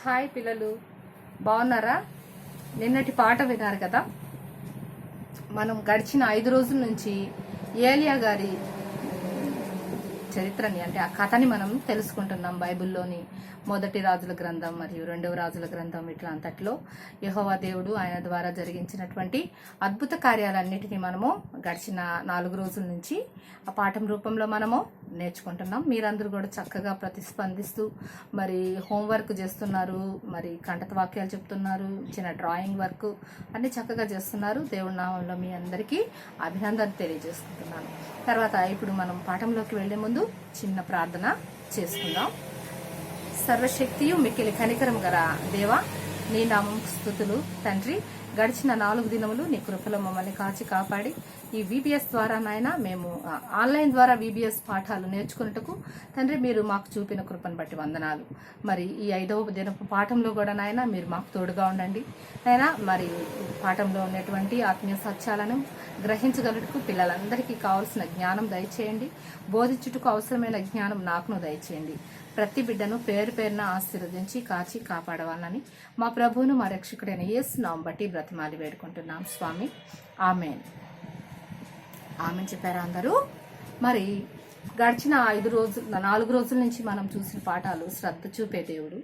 Hi పిల్లలు, బాగున్నారా? నిన్నటి పాట విన్నారు కదా. మనం గడిచిన 5 రోజుల నుంచి ఏలియా గారి చరిత్రని, అంటే ఆ కథని మనం తెలుసుకుంటున్నాం. బైబిల్లోని మొదటి రాజుల గ్రంథం మరియు రెండవ రాజుల గ్రంథం ఇట్లా అంతట్లో యెహోవా దేవుడు ఆయన ద్వారా జరిగించినటువంటి అద్భుత కార్యాలన్నిటినీ మనము గడిచిన 4 రోజుల నుంచి ఆ పాఠం రూపంలో మనము నేర్చుకుంటున్నాం. మీరందరూ కూడా చక్కగా ప్రతిస్పందిస్తూ మరి హోంవర్క్ చేస్తున్నారు, మరి కంఠత వాక్యాలు చెప్తున్నారు, చిన్న డ్రాయింగ్ వర్క్ అన్ని చక్కగా చేస్తున్నారు. దేవుడి నామంలో మీ అందరికీ అభినందన తెలియజేసుకుంటున్నాను. తర్వాత ఇప్పుడు మనం పాఠంలోకి వెళ్లే ముందు చిన్న ప్రార్థన చేసుకుందాం. సర్వశక్తియు మిక్కిలి కనికరం గల దేవా, నీ నామం స్తుతులు తండ్రి. గడిచిన 4 దినములు నీ కృపలో మమ్మల్ని కాచి కాపాడి ఈ VBS ద్వారా నాయన మేము ఆన్లైన్ ద్వారా VBS పాఠాలు నేర్చుకున్నట్టుకు తండ్రి మీరు మాకు చూపిన కృపను బట్టి వందనాలు. మరి ఈ 5వ దినపు పాఠంలో కూడా నాయన మీరు మాకు తోడుగా ఉండండి నాయన. మరి పాఠంలో ఉన్నటువంటి ఆత్మీయ సత్యాలను గ్రహించగలటకు పిల్లలందరికీ కావాల్సిన జ్ఞానం దయచేయండి. బోధించుటకు అవసరమైన జ్ఞానం నాకును దయచేయండి. ప్రతి బిడ్డను పేరు పేరున ఆశీర్వదించి కాచి కాపాడవాలని మా ప్రభువును మా రక్షకుడైన యేసు నామం బట్టి బ్రతిమాలి వేడుకుంటున్నాం స్వామి. ఆమెన్. ఆమెన్ చెప్పారా అందరూ? మరి గడిచిన 4 రోజుల నుంచి మనం చూసిన పాఠాలు శ్రద్ధ చూపే దేవుడు,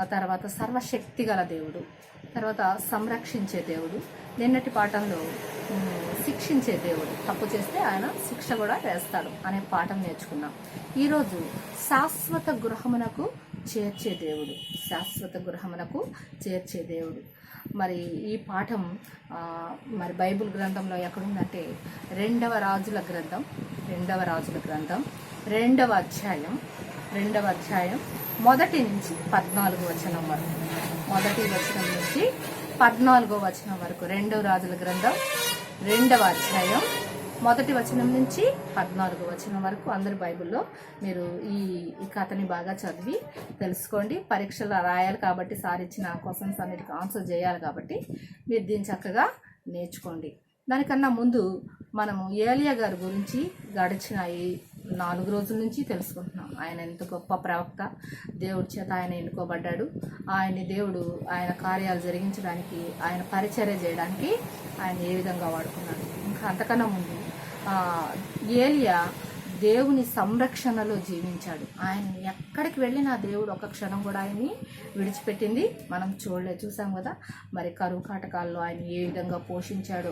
ఆ తర్వాత సర్వశక్తి గల దేవుడు, తర్వాత సంరక్షించే దేవుడు, నిన్నటి పాఠంలో శిక్షించే దేవుడు, తప్పు చేస్తే ఆయన శిక్ష కూడా వేస్తాడు అనే పాఠం నేర్చుకున్నాం. ఈరోజు శాశ్వత గృహమునకు చేర్చే దేవుడు, శాశ్వత గృహమునకు చేర్చే దేవుడు. మరి ఈ పాఠం మరి బైబిల్ గ్రంథంలో ఎక్కడుందంటే 2వ రాజుల గ్రంథం 2వ అధ్యాయం 1 నుంచి 14 వచనం వరకు, 1 వచనం నుంచి 14 వచనం వరకు 2వ రాజుల గ్రంథం 2వ అధ్యాయం 1 వచనం నుంచి 14 వచనం వరకు అందరు బైబిల్లో మీరు ఈ కథని బాగా చదివి తెలుసుకోండి. పరీక్షలు రాయాలి కాబట్టి, సార్ ఇచ్చిన క్వశ్చన్స్ అన్నిటికీ ఆన్సర్ చేయాలి కాబట్టి మీరు దీన్ని చక్కగా నేర్చుకోండి. దానికన్నా ముందు మనము ఏలియా గారి గురించి గడిచిన ఈ 4 రోజుల నుంచి తెలుసుకుంటున్నాం. ఆయన ఎంత గొప్ప ప్రవక్త, దేవుడి చేత ఆయన ఎన్నుకోబడ్డాడు. ఆయన్ని దేవుడు ఆయన కార్యాలు జరిగించడానికి, ఆయన పరిచర్య చేయడానికి ఆయన ఏ విధంగా వాడుకున్నాడు. ఇంకా అంతకన్నా ముందు ఏలియా దేవుని సంరక్షణలో జీవించాడు. ఆయన ఎక్కడికి వెళ్ళినా దేవుడు ఒక క్షణం కూడా ఆయన్ని విడిచిపెట్టింది మనం చూసాం కదా. మరి కరువు కాటకాల్లో ఆయన ఏ విధంగా పోషించాడు,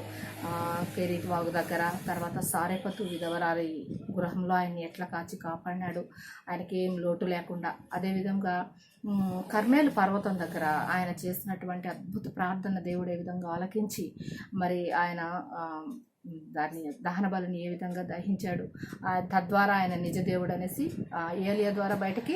కెరీత్ వాగు దగ్గర, తర్వాత సారెపతు విధవరాలి గృహంలో ఆయన్ని ఎట్లా కాచి కాపాడినాడు, ఆయనకి ఏం లోటు లేకుండా. అదేవిధంగా కర్మేలు పర్వతం దగ్గర ఆయన చేసినటువంటి అద్భుత ప్రార్థన దేవుడు ఏ విధంగా ఆలకించి మరి ఆయన దాన్ని దహన బలిని ఏ విధంగా దహించాడు, తద్వారా ఆయన నిజ దేవుడు అనేసి ఏలియా ద్వారా బయటకి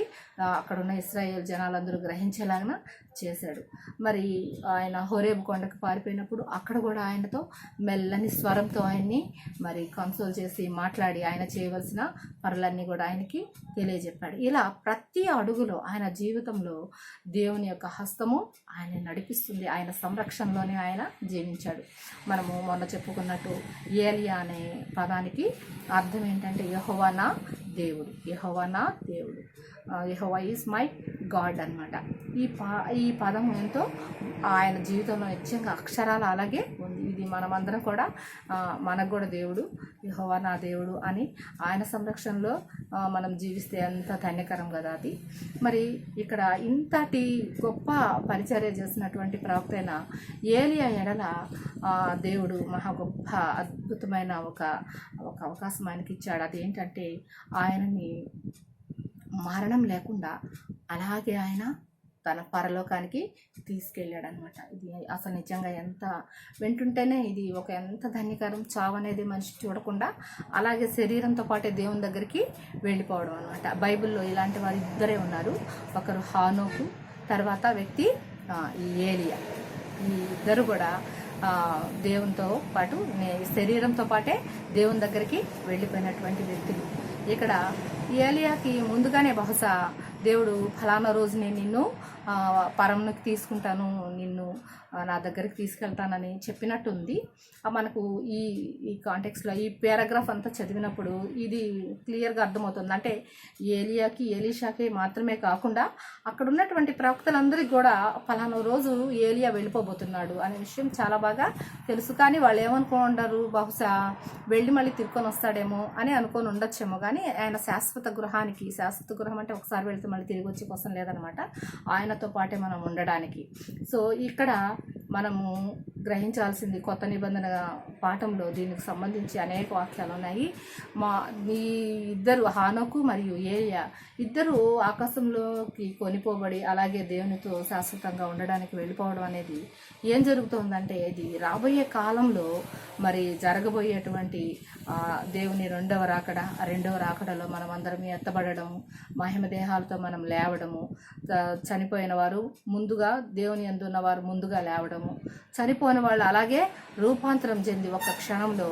అక్కడున్న ఇశ్రాయేల్ జనాలందరూ గ్రహించేలాగా చేశాడు. మరి ఆయన హోరేబు కొండకు పారిపోయినప్పుడు అక్కడ కూడా ఆయనతో మెల్లని స్వరంతో ఆయన్ని మరి కన్సోల్ చేసి మాట్లాడి ఆయన చేయవలసిన పనులన్నీ కూడా ఆయనకి తెలియజెప్పాడు. ఇలా ప్రతి అడుగులో ఆయన జీవితంలో దేవుని యొక్క హస్తము ఆయన నడిపిస్తుంది. ఆయన సంరక్షణలోనే ఆయన జీవించాడు. మనము మొన్న చెప్పుకున్నట్టు ఏలియా అనే పదానికి అర్థం ఏంటంటే యెహోవా నా దేవుడు, యెహోవా నా దేవుడు, యెహోవా ఈజ్ మై గాడ్ అనమాట. ఈ పదం ఎంతో ఆయన జీవితంలో నిత్యంగా అక్షరాలు అలాగే ఉంది. ఇది మనమందరం కూడా మనకు కూడా దేవుడు, యెహోవా నా దేవుడు అని ఆయన సంరక్షణలో మనం జీవిస్తే ఎంత ధన్యకరం కదా అది. మరి ఇక్కడ ఇంతటి గొప్ప పరిచర్య చేసినటువంటి ప్రవక్త అయిన ఏలియా ఎడల దేవుడు మహా గొప్ప అద్భుతమైన ఒక అవకాశం ఆయనకి ఇచ్చాడు. అదేంటంటే ఆయనని మరణం లేకుండా అలాగే ఆయన తన పరలోకానికి తీసుకెళ్ళాడు అనమాట. ఇది అసలు నిజంగా ఎంత వింటుంటేనే ఇది ఎంత ధన్యకరం. చావు అనేది మనిషి చూడకుండా అలాగే శరీరంతో పాటే దేవుని దగ్గరికి వెళ్ళిపోవడం అనమాట. బైబిల్లో ఇలాంటి వారు ఇద్దరే ఉన్నారు. ఒకరు హానోకు, తర్వాత వ్యక్తి ఈ ఏలియా. ఈ ఇద్దరు కూడా దేవునితో పాటు శరీరంతో పాటే దేవుని దగ్గరికి వెళ్ళిపోయినటువంటి వ్యక్తులు. ఇక్కడ ఏలియాకి ముందుగానే బహుశా దేవుడు ఫలానా రోజు నేను నిన్ను పరంలోకి తీసుకుంటాను, నిన్ను నా దగ్గరికి తీసుకెళ్తానని చెప్పినట్టుంది. మనకు ఈ ఈ కాంటెక్స్లో ఈ పారాగ్రాఫ్ అంతా చదివినప్పుడు ఇది క్లియర్గా అర్థమవుతుంది. అంటే ఏలియాకి ఎలీషాకి మాత్రమే కాకుండా అక్కడ ఉన్నటువంటి ప్రవక్తలందరికీ కూడా ఫలానా రోజు ఏలియా వెళ్ళిపోబోతున్నాడు అనే విషయం చాలా బాగా తెలుసు. కానీ వాళ్ళు ఏమనుకుంటారు, బహుశా వెళ్ళి మళ్ళీ తిరుకొని వస్తాడేమో అని అనుకొని ఉండొచ్చేమో. కానీ ఆయన శాశ్వత గృహానికి, శాశ్వత గృహం అంటే ఒకసారి వెళ్తే మళ్ళీ తిరిగి వచ్చే కోసం లేదనమాట, ఆయనతో పాటే మనం ఉండడానికి. సో ఇక్కడ మనము గ్రహించాల్సింది కొత్త నిబంధన పాఠంలో దీనికి సంబంధించి అనేక వాక్యాలు ఉన్నాయి. ఈ ఇద్దరు హానోకు మరియు ఏలియా ఇద్దరు ఆకాశంలోకి కొనిపోబడి అలాగే దేవునితో శాశ్వతంగా ఉండడానికి వెళ్ళిపోవడం అనేది ఏం జరుగుతుందంటే, ఇది రాబోయే కాలంలో మరి జరగబోయేటువంటి దేవుని రెండవ రాకడలో మనం అందరం ఎత్తబడము, మహిమ దేహాలతో మనం లేవడము, చనిపోయిన వారు ముందుగా దేవుని యందు ఉన్న వారు ముందుగా లేవడము, చనిపోయిన వాళ్ళు అలాగే రూపాంతరం చెంది ఒక క్షణంలో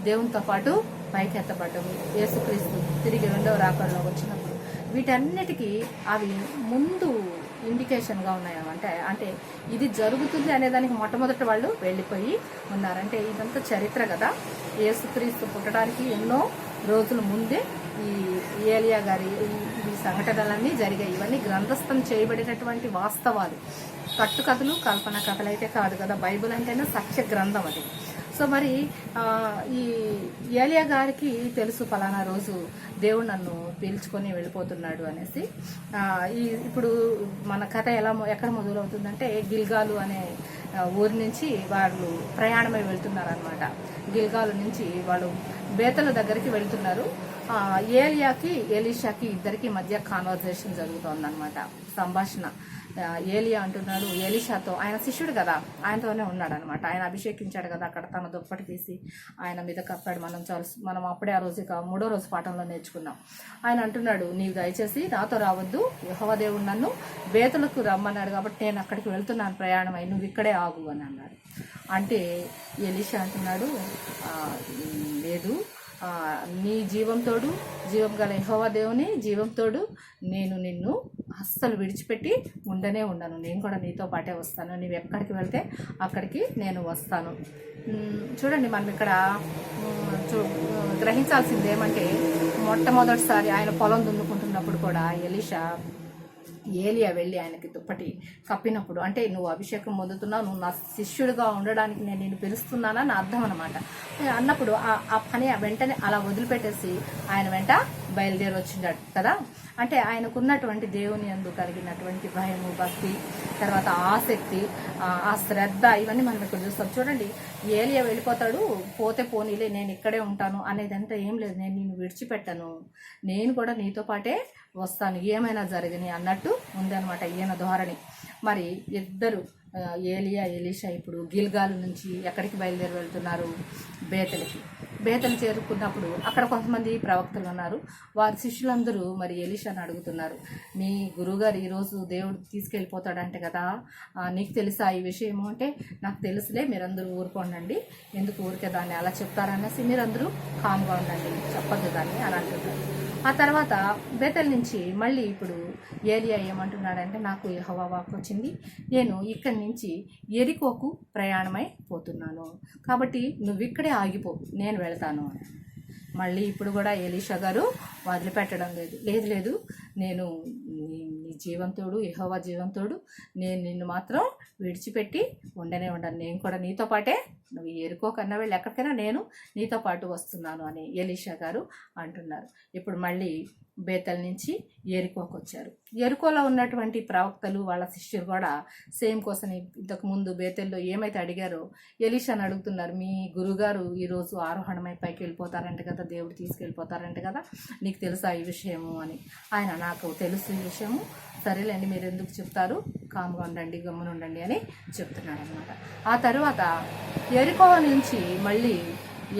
దేవునితో పాటు పైకెత్తబడ్డము, యేసుక్రీస్తు తిరిగి రెండవ రాకడలో వచ్చినప్పుడు వీటన్నిటికీ అవి ముందు ఇండికేషన్గా ఉన్నాయన్నమాట. అంటే ఇది జరుగుతుంది అనేదానికి మొట్టమొదటి వాళ్ళు వెళ్ళిపోయి ఉన్నారంటే ఇదంతా చరిత్ర కదా. యేసుక్రీస్తు పుట్టడానికి ఎన్నో రోజుల ముందే ఈ ఏలియా గారి ఈ సంఘటనలన్నీ జరిగాయి. ఇవన్నీ గ్రంథస్థం చేయబడినటువంటి వాస్తవాలు, కట్టుకథలు, కల్పన కథలు అయితే కాదు కదా. బైబిల్ అంటేనే సత్య గ్రంథం అది. సో మరి ఈ ఏలియా గారికి తెలుసు ఫలానా రోజు దేవుడు నన్ను పీల్చుకొని వెళ్ళిపోతున్నాడు అనేసి. ఇప్పుడు మన కథ ఎక్కడ మొదలవుతుందంటే, గిల్గాలు అనే ఊరి నుంచి వాళ్ళు ప్రయాణమై వెళ్తున్నారనమాట. గిల్గాలు నుంచి వాళ్ళు బేతల దగ్గరికి వెళ్తున్నారు. ఏలియాకి ఎలీషాకి ఇద్దరికి మధ్య కాన్వర్జేషన్ జరుగుతుందన్నమాట, సంభాషణ. ఏలియా అంటున్నాడు ఎలీషాతో, ఆయన శిష్యుడు కదా, ఆయనతోనే ఉన్నాడు అనమాట. ఆయన అభిషేకించాడు కదా, అక్కడ తన దుప్పటి తీసి ఆయన మీద కప్పాడు. మనం అప్పుడే ఆ రోజు మూడో రోజు పాఠంలో నేర్చుకున్నాం. ఆయన అంటున్నాడు, నీవు దయచేసి నాతో రావద్దు, యెహోవా దేవుడు నన్ను బేతులకు రమ్మన్నాడు కాబట్టి నేను అక్కడికి వెళ్తున్నాను ప్రయాణమై, నువ్వు ఇక్కడే ఆగు అని అన్నాడు. అంటే ఎలీషా అంటున్నాడు, లేదు, నీ జీవంతోడు, జీవం గల యెహోవా దేవుని జీవంతోడు నేను నిన్ను అస్సలు విడిచిపెట్టి ఉండను, నేను కూడా నీతో పాటే వస్తాను, నీవు ఎక్కడికి వెళ్తే అక్కడికి నేను వస్తాను. చూడండి, మనం ఇక్కడ గ్రహించాల్సింది ఏమంటే, మొట్టమొదటిసారి ఆయన పొలం దున్నుకుంటున్నప్పుడు కూడా ఏలియా వెళ్ళి ఆయనకి దుప్పటి కప్పినప్పుడు, అంటే నువ్వు అభిషేకం పొందుతున్నావు, నువ్వు నా శిష్యుడిగా ఉండడానికి నేను నిన్ను పిలుస్తున్నానని అర్థం అనమాట. అన్నప్పుడు ఆ పని వెంటనే అలా వదిలిపెట్టేసి ఆయన వెంట బయలుదేరి వచ్చిండాడు కదా. అంటే ఆయనకున్నటువంటి దేవుని యందు కలిగినటువంటి భయము, భక్తి, తర్వాత ఆసక్తి, ఆ శ్రద్ధ, ఇవన్నీ మనం ఇక్కడ చూస్తాం. చూడండి, ఏలియా వెళ్ళిపోతాడు, పోతే పోనీలే నేను ఇక్కడే ఉంటాను అనేదంతా ఏం లేదు, నేను నిన్ను విడిచిపెట్టను, నేను కూడా నీతో పాటే వస్తాను, ఏమైనా జరగని అన్నట్టు ఉందన్నమాట ఈయన ధోరణి. మరి ఇద్దరు ఏలియా ఎలీషా ఇప్పుడు గిల్గాలు నుంచి ఎక్కడికి బయలుదేరి వెళ్తున్నారు, బేతలు చేరుకున్నప్పుడు అక్కడ కొంతమంది ప్రవక్తలు ఉన్నారు. వారి శిష్యులందరూ మరి ఎలీషాని అడుగుతున్నారు, నీ గురువుగారు ఈరోజు దేవుడు తీసుకెళ్ళిపోతాడంటే కదా, నీకు తెలుసా ఈ విషయము అంటే, నాకు తెలుసులే, మీరందరూ ఊరుకోండి, ఎందుకు ఊరికే దాన్ని అలా చెప్తారనేసి మీరందరూ కామ్గా ఉండండి, చెప్పద్దు దాన్ని అని అంటున్నారు. ఆ తర్వాత బేతల్ నుంచి మళ్ళీ ఇప్పుడు ఏలియా ఏమంటున్నాడంటే, నాకు యెహోవా వాక్కు వచ్చింది, నేను ఇక్కడి నుంచి యెరికోకు ప్రయాణమై పోతున్నాను, కాబట్టి నువ్వు ఇక్కడే ఆగిపో, నేను వెళ్తాను. మళ్ళీ ఇప్పుడు కూడా ఎలీషా గారు వదిలిపెట్టడం లేదు, నేను నీ జీవంతోడు, యెహోవా జీవంతోడు, నేను నిన్ను మాత్రం విడిచిపెట్టి ఉండను, నేను కూడా నీతో పాటే, నువ్వు యెరికోకన్నా వెళ్ళి ఎక్కడికైనా నేను నీతో పాటు వస్తున్నాను అని ఎలీషా గారు అంటున్నారు. ఇప్పుడు మళ్ళీ బేతల్ నుంచి యెరికోకు వచ్చారు. యెరికోలో ఉన్నటువంటి ప్రవక్తలు వాళ్ళ శిష్యులు కూడా సేమ్ కోసం ఇంతకుముందు బేతల్లో ఏమైతే అడిగారో ఎలీషాని అడుగుతున్నారు, మీ గురుగారు ఈరోజు ఆరోహణమై పైకి వెళ్ళిపోతారంట కదా, దేవుడు తీసుకెళ్ళిపోతారంట కదా, నీకు తెలుసా ఈ విషయము అని. ఆయన, నాకు తెలుసు ఈ విషయము, సరేలేండి మీరు ఎందుకు చెప్తారు, కామ్గా ఉండండి, గమ్మున ఉండండి అని చెప్తున్నాడు అనమాట. ఆ తర్వాత యెరికో నుంచి మళ్ళీ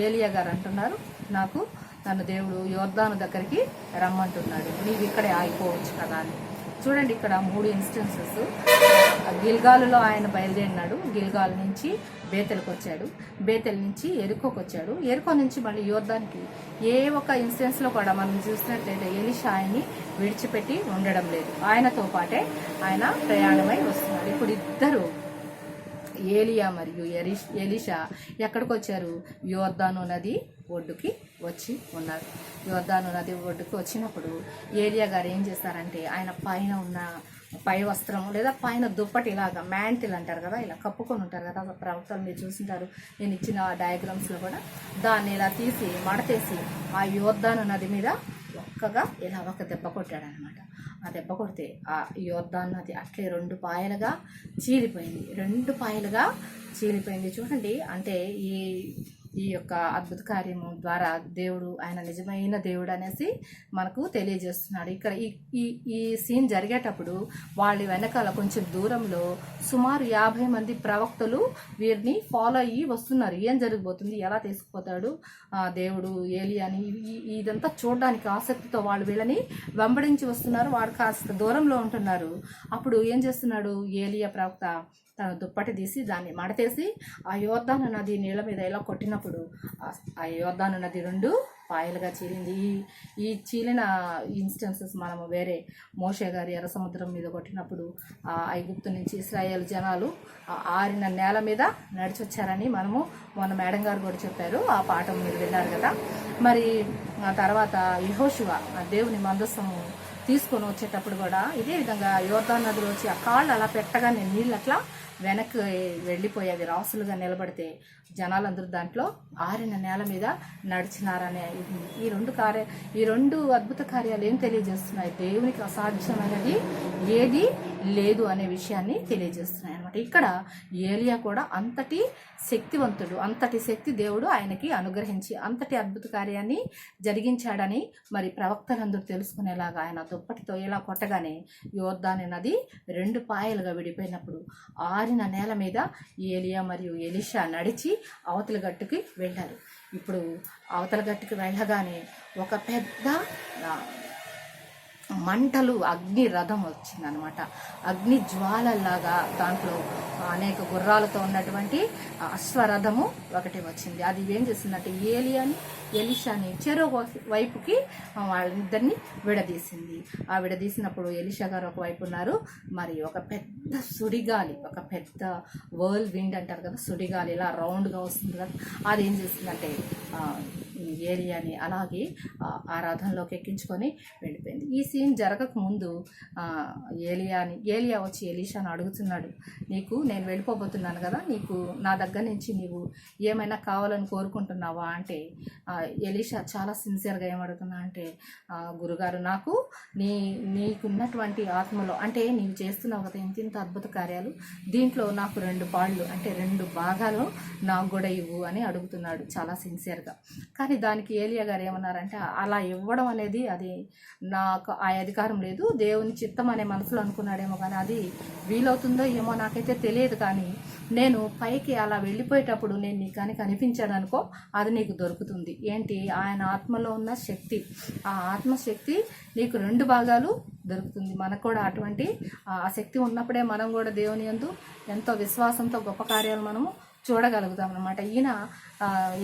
ఏలియా గారు అంటున్నారు, నాకు నన్ను దేవుడు యోర్దాను దగ్గరికి రమ్మంటున్నాడు, నీవు ఇక్కడే ఆగిపోవచ్చు కదా అని. చూడండి, ఇక్కడ 3 ఇన్స్టెన్సెస్ గిల్గాలులో ఆయన బయలుదేరినాడు. గిల్గాల్ నుంచి బేతెల్కి వచ్చాడు. బేతెల్ నుంచి ఎరుకోకి వచ్చాడు. ఎరుకో నుంచి మళ్ళీ యోర్దానికి ఏ ఒక్క ఇన్సిడెన్స్లో కూడా మనం చూసినట్లయితే ఎలీషా ఆయన్ని విడిచిపెట్టి ఉండడం లేదు. ఆయనతో పాటే ఆయన ప్రయాణమై వస్తున్నాడు. ఇప్పుడు ఇద్దరు ఏలియా మరియు ఎలీషా ఎక్కడికి వచ్చారు? యోర్దాను నది ఒడ్డుకి వచ్చి ఉన్నారు. యోర్దాను నది ఒడ్డుకి వచ్చినప్పుడు ఏలియా గారు ఏం చేస్తారంటే ఆయన పైన ఉన్న పై వస్త్రం లేదా పైన దుప్పటి ఇలాగా మ్యాంటిల్ అంటారు కదా, ఇలా కప్పుకొని ఉంటారు కదా, ప్రవక్తలు మీరు చూసింటారు, నేను ఇచ్చిన డయాగ్రామ్స్లో కూడా, దాన్ని ఇలా తీసి మడతేసి ఆ యోర్దాను నది మీద ఒక్కగా ఇలా ఒక దెబ్బ కొట్టాడనమాట. ఆ దెబ్బ కొడితే ఆ యోర్దాను నది అట్లే 2 పాయలుగా చీలిపోయింది. 2 పాయలుగా చీలిపోయింది. చూడండి, అంటే ఈ యొక్క అద్భుత కార్యము ద్వారా దేవుడు ఆయన నిజమైన దేవుడు అనేసి మనకు తెలియజేస్తున్నాడు. ఇక్కడ ఈ సీన్ జరిగేటప్పుడు వాళ్ళ వెనకాల కొంచెం దూరంలో సుమారు 50 మంది ప్రవక్తలు వీరిని ఫాలో అయ్యి వస్తున్నారు. ఏం జరిగిపోతుంది, ఎలా తీసుకుపోతాడు దేవుడు ఏలియాని, ఇదంతా చూడడానికి ఆసక్తితో వాళ్ళు వీళ్ళని వెంబడించి వస్తున్నారు. వాడు కాస్త దూరంలో ఉంటున్నారు. అప్పుడు ఏం చేస్తున్నాడు ఏలియా ప్రవక్త, తన దుప్పటి తీసి దాన్ని మడతేసి ఆ యోర్దాను నది నీళ్ళ మీద ఇలా కొట్టినప్పుడు ఆ యోర్దాను నది 2 పాయలుగా చీలింది. ఈ చీలిన ఇన్స్టెన్సెస్ మనము వేరే మోషే గారి ఎర్ర సముద్రం మీద కొట్టినప్పుడు ఆ ఐగుప్తు నుంచి ఇశ్రాయేల్ జనాలు ఆరిన నేల మీద నడిచొచ్చారని మనము మొన్న మేడం గారు కూడా చెప్పారు. ఆ పాఠం మీరు విన్నారు కదా. మరి ఆ తర్వాత యెహోషువ దేవుని మందస్సము తీసుకొని వచ్చేటప్పుడు కూడా ఇదే విధంగా యోర్దాను నదిలో వచ్చి ఆ కాళ్ళు అలా పెట్టగానే నీళ్ళు అట్లా వెనక్కి వెళ్ళిపోయేవి, రాసులుగా నిలబడితే జనాలందరూ దాంట్లో ఆరిన నేల మీద నడిచినారనే ఈ రెండు అద్భుత కార్యాలు ఏం తెలియజేస్తున్నాయి? దేవునికి అసాధ్యమైనది ఏది లేదు అనే విషయాన్ని తెలియజేస్తున్నాయి అనమాట. ఇక్కడ ఏలియా కూడా అంతటి శక్తివంతుడు, అంతటి శక్తి దేవుడు ఆయనకి అనుగ్రహించి అంతటి అద్భుత కార్యాన్ని జరిగించాడని మరి ప్రవక్తలందరూ తెలుసుకునేలాగా ఆయన దుప్పటితో ఇలా కొట్టగానే యోర్దాను నది 2 పాయలుగా విడిపోయినప్పుడు ఆరిన నేల మీద ఏలియా మరియు ఎలీషా నడిచి అవతల గట్టుకి వెళ్ళారు. ఇప్పుడు అవతల గట్టుకు వెళ్ళగానే ఒక పెద్ద మంటలు అగ్ని రథం వచ్చిందనమాట. అగ్ని జ్వాలల్లాగా దాంట్లో అనేక గుర్రాలతో ఉన్నటువంటి అశ్వరథము ఒకటి వచ్చింది. అది ఏం చేసిందంటే ఏలియాని ఎలీషాని చెరో వైపుకి వాళ్ళిద్దరిని విడదీసింది. ఆ విడదీసినప్పుడు ఎలీషా గారు ఒకవైపు ఉన్నారు, మరి ఒక పెద్ద సుడిగాలి, ఒక పెద్ద వర్ల్ విండ్ అంటారు కదా, సుడిగాలి ఇలా రౌండ్గా వస్తుంది కదా, అది ఏం చేసిందంటే ఏలియాని అలాగే ఆ రథంలోకి ఎక్కించుకొని వెళ్ళిపోయింది. ఈ సీన్ జరగక ముందు ఏలియా వచ్చి ఎలీషాను అడుగుతున్నాడు, నీకు నేను వెళ్ళిపోబోతున్నాను కదా, నీకు నా దగ్గర నుంచి నీవు ఏమైనా కావాలని కోరుకుంటున్నావా అంటే ఎలీషా చాలా సిన్సియర్గా ఏమడుగుతున్నా అంటే, గురుగారు నాకు నీకున్నటువంటి ఆత్మలో అంటే నీవు చేస్తున్నావు కదా ఇంత అద్భుత కార్యాలు, దీంట్లో నాకు 2 పాళ్ళు అంటే 2 భాగాలు నాకు కూడా ఇవ్వు అని అడుగుతున్నాడు చాలా సిన్సియర్గా. కానీ దానికి ఏలియా గారు ఏమన్నారంటే, అలా ఇవ్వడం అనేది అది నాకు ఆ అధికారం లేదు, దేవుని చిత్తం అనే మనసులో అనుకున్నాడేమో, కానీ అది వీలవుతుందో ఏమో నాకైతే తెలియదు, కానీ నేను పైకి అలా వెళ్ళిపోయేటప్పుడు నేను నీకు కానీ కనిపించాను అనుకో, అది నీకు దొరుకుతుంది. ఏంటి? ఆయన ఆత్మలో ఉన్న శక్తి, ఆ ఆత్మశక్తి నీకు 2 భాగాలు దొరుకుతుంది. మనకు కూడా అటువంటి ఆ శక్తి ఉన్నప్పుడే మనం కూడా దేవుని యందు ఎంతో విశ్వాసంతో గొప్ప కార్యాలు మనము చూడగలుగుతాం అన్నమాట. ఈయన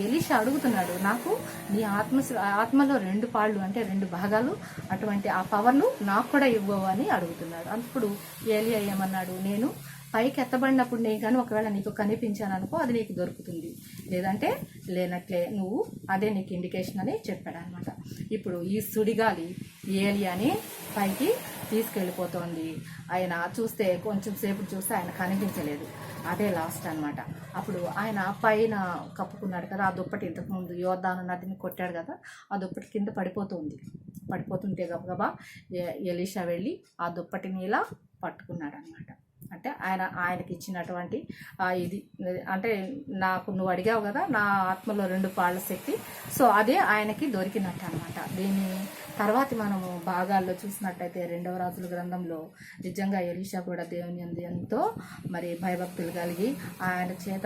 ఎలీషా అడుగుతున్నాడు, నాకు నీ ఆత్మలో 2 పాళ్ళు అంటే 2 భాగాలు అటువంటి ఆ పవర్లు నాకు కూడా ఇవ్వవు అని అడుగుతున్నాడు. అప్పుడు ఏలియా ఏమన్నాడు, నేను పైకి ఎత్తబడినప్పుడు నేను కానీ ఒకవేళ నీకు కనిపించాను అనుకో, అది నీకు దొరుకుతుంది, లేదంటే లేనట్లే, నువ్వు అదే నీకు ఇండికేషన్ అని చెప్పాడు అనమాట. ఇప్పుడు ఈ సుడిగాలి ఏలియాని పైకి తీసుకెళ్ళిపోతోంది. ఆయన చూస్తే కొంచెం సేపు చూస్తే ఆయన కనిపించలేదు, అదే లాస్ట్ అనమాట. అప్పుడు ఆయన పైన కప్పుకున్నాడు కదా, ఆ దుప్పటి ఇంతకుముందు యోర్దాను నదిని కొట్టాడు కదా, ఆ దుప్పటి కింద పడిపోతుంటే గబగబా ఎలీషా వెళ్ళి ఆ దుప్పటిని ఇలా పట్టుకున్నాడు అనమాట. అంటే ఆయనకి ఇచ్చినటువంటి ఇది అంటే నాకు నువ్వు అడిగావు కదా నా ఆత్మలో 2 పాళ్ళ శక్తి, సో అదే ఆయనకి దొరికినట్టు అనమాట. దీని తర్వాత మనము భాగాల్లో చూసినట్టయితే 2వ రాజుల గ్రంథంలో నిజంగా ఎలీషా కూడా దేవుని యందు ఎంతో మరి భయభక్తులు కలిగి ఆయన చేత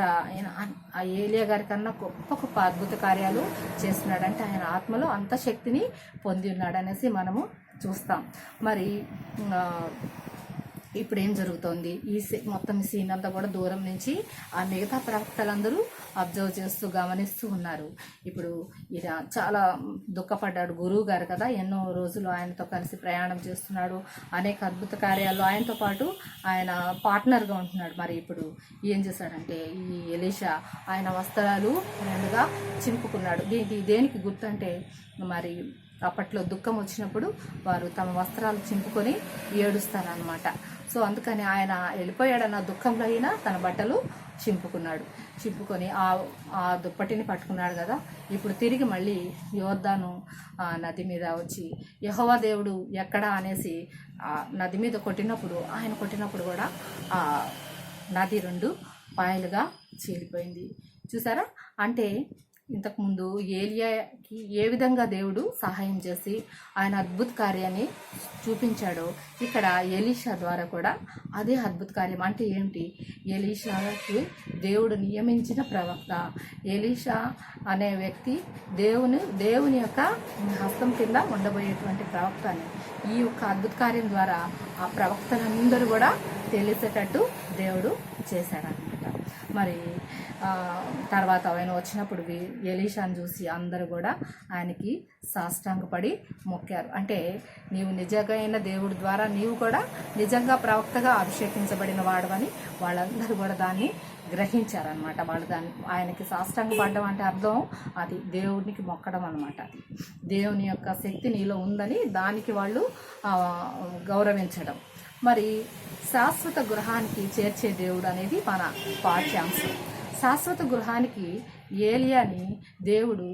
ఆ ఏలియా గారి కన్నా గొప్ప అద్భుత కార్యాలు చేస్తున్నాడంటే ఆయన ఆత్మలో అంత శక్తిని పొంది ఉన్నాడు అనేసి మనము చూస్తాం. మరి ఇప్పుడు ఏం జరుగుతోంది, మొత్తం ఈ సీన్ అంతా కూడా దూరం నుంచి ఆ మిగతా ప్రవక్తలందరూ అబ్జర్వ్ చేస్తూ గమనిస్తూ ఉన్నారు. ఇప్పుడు ఈయన చాలా దుఃఖపడ్డాడు, గురువు గారు కదా, ఎన్నో రోజులు ఆయనతో కలిసి ప్రయాణం చేస్తున్నాడు, అనేక అద్భుత కార్యాలు ఆయనతో పాటు ఆయన పార్ట్నర్గా ఉంటున్నాడు. మరి ఇప్పుడు ఏం చేశాడంటే ఈ ఎలీషా ఆయన వస్త్రాలు రెండుగా చింపుకున్నాడు. దేనికి గుర్తు అంటే, మరి అప్పట్లో దుఃఖం వచ్చినప్పుడు వారు తమ వస్త్రాలు చింపుకొని ఏడుస్తారనమాట. సో అందుకని ఆయన వెళ్ళిపోయాడన్న దుఃఖంలో అయినా తన బట్టలు చింపుకొని ఆ దుప్పటిని పట్టుకున్నాడు కదా. ఇప్పుడు తిరిగి మళ్ళీ యోర్దాను నది మీద వచ్చి యెహోవా దేవుడు ఎక్కడా అనేసి నది మీద ఆయన కొట్టినప్పుడు కూడా ఆ నది 2 పాయలుగా చీలిపోయింది. చూసారా, అంటే ఇంతకుముందు ఏలియాకి ఏ విధంగా దేవుడు సహాయం చేసి ఆయన అద్భుత కార్యాన్ని చూపించాడో, ఇక్కడ ఎలీషా ద్వారా కూడా అదే అద్భుత కార్యం. అంటే ఏమిటి, ఎలీషాకి దేవుడు నియమించిన ప్రవక్త ఎలీషా అనే వ్యక్తి దేవుని యొక్క హస్తం కింద ఉండబోయేటువంటి ప్రవక్త అని ఈ యొక్క అద్భుత కార్యం ద్వారా ఆ ప్రవక్తలందరూ కూడా తెలిసేటట్టు దేవుడు చేశాడనమాట. మరి తర్వాత ఆయన వచ్చినప్పుడు ఎలీషాను చూసి అందరూ కూడా ఆయనకి సాష్టాంగపడి మొక్కారు. అంటే నీవు నిజమైన దేవుడి ద్వారా నీవు కూడా నిజంగా ప్రవక్తగా అభిషేకించబడిన వాడవని వాళ్ళందరూ కూడా దాన్ని గ్రహించారనమాట. వాళ్ళు ఆయనకి సాష్టాంగపడడం అంటే అర్థం అది దేవునికి మొక్కడం అనమాట. అది దేవుని యొక్క శక్తి నీలో ఉందని దానికి వాళ్ళు గౌరవించడం. మరి శాశ్వత గృహానికి చేర్చే దేవుడు అనేది మన పాఠ్యాంశం. శాశ్వత గృహానికి ఏలియాని దేవుడు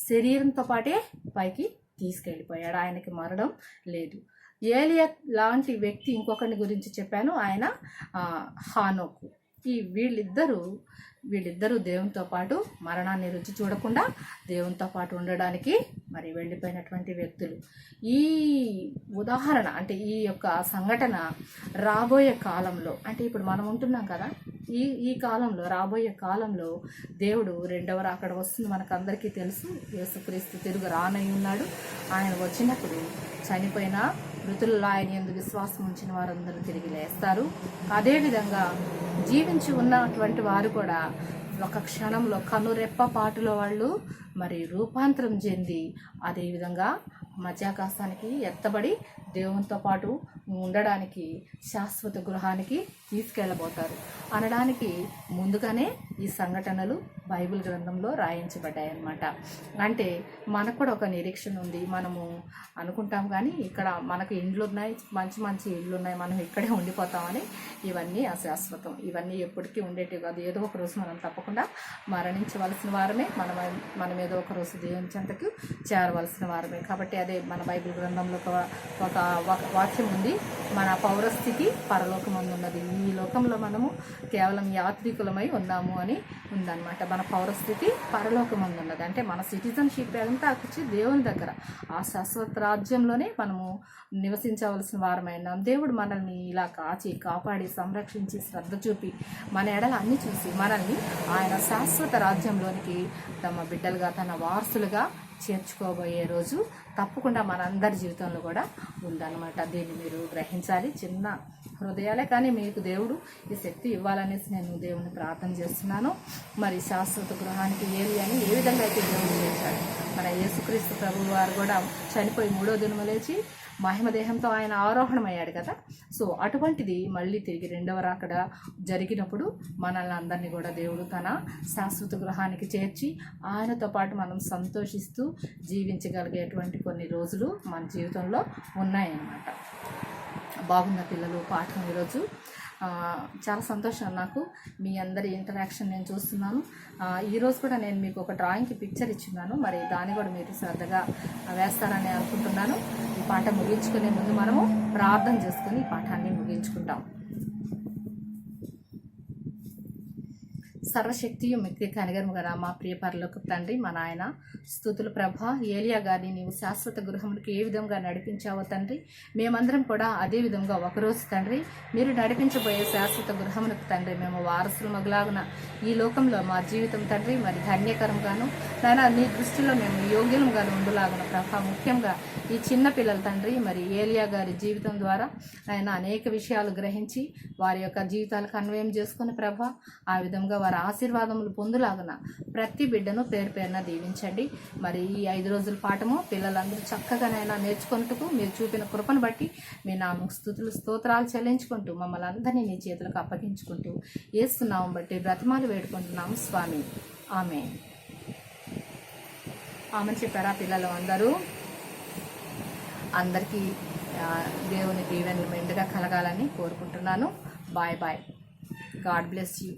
శరీరంతో పాటే పైకి తీసుకెళ్ళిపోయాడు. ఆయనకి మరణం లేదు. ఏలియా లాంటి వ్యక్తి ఇంకొకరిని గురించి చెప్పాను, ఆయన హానోకు. వీళ్ళిద్దరూ దేవునితో పాటు మరణాన్ని రుచి చూడకుండా దేవునితో పాటు ఉండడానికి మరి వెళ్ళిపోయినటువంటి వ్యక్తులు. ఈ ఉదాహరణ అంటే ఈ యొక్క సంఘటన రాబోయే కాలంలో, అంటే ఇప్పుడు మనం ఉంటున్నాం కదా, ఈ కాలంలో రాబోయే కాలంలో దేవుడు 2వ రాకడ వస్తుంది. మనకందరికీ తెలుసు, యేసుక్రీస్తు తిరుగు రానై ఉన్నాడు. ఆయన వచ్చినప్పుడు చనిపోయిన మృతులలో ఆయన యందు విశ్వాసం ఉంచిన వారందరూ తిరిగి లేస్తారు. అదేవిధంగా జీవించి ఉన్నటువంటి వారు కూడా ఒక క్షణంలో కనురెప్ప పాటులో వాళ్ళు మరి రూపాంతరం చెంది అదేవిధంగా మధ్యాకాశానికి ఎత్తబడి దేవునితో పాటు ఉండడానికి శాశ్వత గృహానికి తీసుకెళ్ళబోతారు అనడానికి ముందుగానే ఈ సంఘటనలు బైబిల్ గ్రంథంలో రాయించబడ్డాయన్నమాట. అంటే మనకు కూడా ఒక నిరీక్షణ ఉంది. మనము అనుకుంటాం కానీ ఇక్కడ మనకు ఇండ్లు ఉన్నాయి, మంచి మంచి ఇళ్ళు ఉన్నాయి, మనం ఇక్కడే ఉండిపోతామని. ఇవన్నీ అశాశ్వతం, ఇవన్నీ ఎప్పటికీ ఉండేటివి కాదు. ఏదో ఒక రోజు మనం తప్పకుండా మరణించవలసిన వారమే, మనం ఏదో ఒక రోజు దేవుని చెంతకు చేరవలసిన వారమే. కాబట్టి అదే మన బైబిల్ గ్రంథంలో ఒక వాక్యం ఉంది, మన పౌరస్థితి పరలోకమందున్నది. ఈ లోకంలో మనము కేవలం యాత్రికులమై ఉన్నాము అని ఉందన్నమాట. మన పౌరస్థితి పరలోకమందున్నది. అంటే మన సిటిజన్షిప్ అంతా వచ్చి దేవుని దగ్గర ఆ శాశ్వత రాజ్యంలోనే మనము నివసించవలసిన వారమైనాం. దేవుడు మనల్ని ఇలా కాపాడి సంరక్షించి శ్రద్ధ చూపి మన ఎడల అన్ని చూసి మనల్ని ఆయన శాశ్వత రాజ్యంలోనికి తమ బిడ్డలుగా తన వారసులుగా చేర్చుకోబోయే రోజు తప్పకుండా మనందరి జీవితంలో కూడా ఉందన్నమాట. దీన్ని మీరు గ్రహించాలి. చిన్న హృదయాలే కానీ మీకు దేవుడు ఈ శక్తి ఇవ్వాలనేసి నేను దేవుని ప్రార్థన చేస్తున్నాను. మరి శాశ్వత గృహానికి ఏలియాని ఏ విధంగా అయితే దేవుడు చేశాడు, మన యేసుక్రీస్తు ప్రభువు వారు కూడా చనిపోయి 3వ దినము లేచి మహిమదేహంతో ఆయన ఆరోహణమయ్యాడు కదా. సో అటువంటిది మళ్ళీ తిరిగి 2వ రాకడ జరిగినప్పుడు మనల్ని అందరినీ కూడా దేవుడు తన శాశ్వత గృహానికి చేర్చి ఆయనతో పాటు మనం సంతోషిస్తూ జీవించగలిగేటువంటి కొన్ని రోజులు మన జీవితంలో ఉన్నాయన్నమాట. బాగున్న పిల్లలు పాఠం ఈరోజు చాలా సంతోషం. నాకు మీ అందరి ఇంటరాక్షన్ నేను చూస్తున్నాను. ఈరోజు కూడా నేను మీకు ఒక డ్రాయింగ్కి పిక్చర్ ఇచ్చున్నాను, మరి దాన్ని కూడా మీరు శ్రద్ధగా వేస్తారని అనుకుంటున్నాను. ఈ పాఠం ముగించుకునే ముందు మనము ప్రార్థన చేసుకుని ఈ పాఠాన్ని ముగించుకుంటాం. సర్వశక్తియు మిక్కి కనిగరము గల మా ప్రియ పరలోకపు తండ్రి, మా నాయన స్తుతులు ప్రభా. ఏలియా గారిని నీవు శాశ్వత గృహములకు ఏ విధంగా నడిపించావో తండ్రి, మేమందరం కూడా అదే విధంగా ఒకరోజు తండ్రి మీరు నడిపించబోయే శాశ్వత గృహములకు తండ్రి మేము వారసులు మగులాగున ఈ లోకంలో మా జీవితం తండ్రి మరి ధన్యకరంగాను నాయన నీ దృష్టిలో మేము యోగ్యులంగాను ఉండులాగున ప్రభా. ముఖ్యంగా ఈ చిన్న పిల్లల తండ్రి మరి ఏలియా గారి జీవితం ద్వారా ఆయన అనేక విషయాలు గ్రహించి వారి యొక్క జీవితాలకు అన్వయం చేసుకుని ప్రభా ఆ విధంగా వారి ఆశీర్వాదములు పొందులాగున ప్రతి బిడ్డను పేరు పేరున దీవించండి. మరి ఈ 5 రోజుల పాఠము పిల్లలందరూ చక్కగానైనా నేర్చుకున్నట్టుకు మీరు చూపిన కృపను బట్టి మీ నామకు స్తుతులు స్తోత్రాలు చెల్లించుకుంటూ మమ్మల్ని అందరినీ నీ చేతులకు అప్పగించుకుంటూ యేసునామం బట్టి బ్రతిమాలు వేడుకుంటున్నాము స్వామి. ఆమేన్. ఆమెను చెప్పారా పిల్లలు అందరికీ దేవుని దీవెనలు మెండుగా కలగాలని కోరుకుంటున్నాను. Bye bye. God bless you.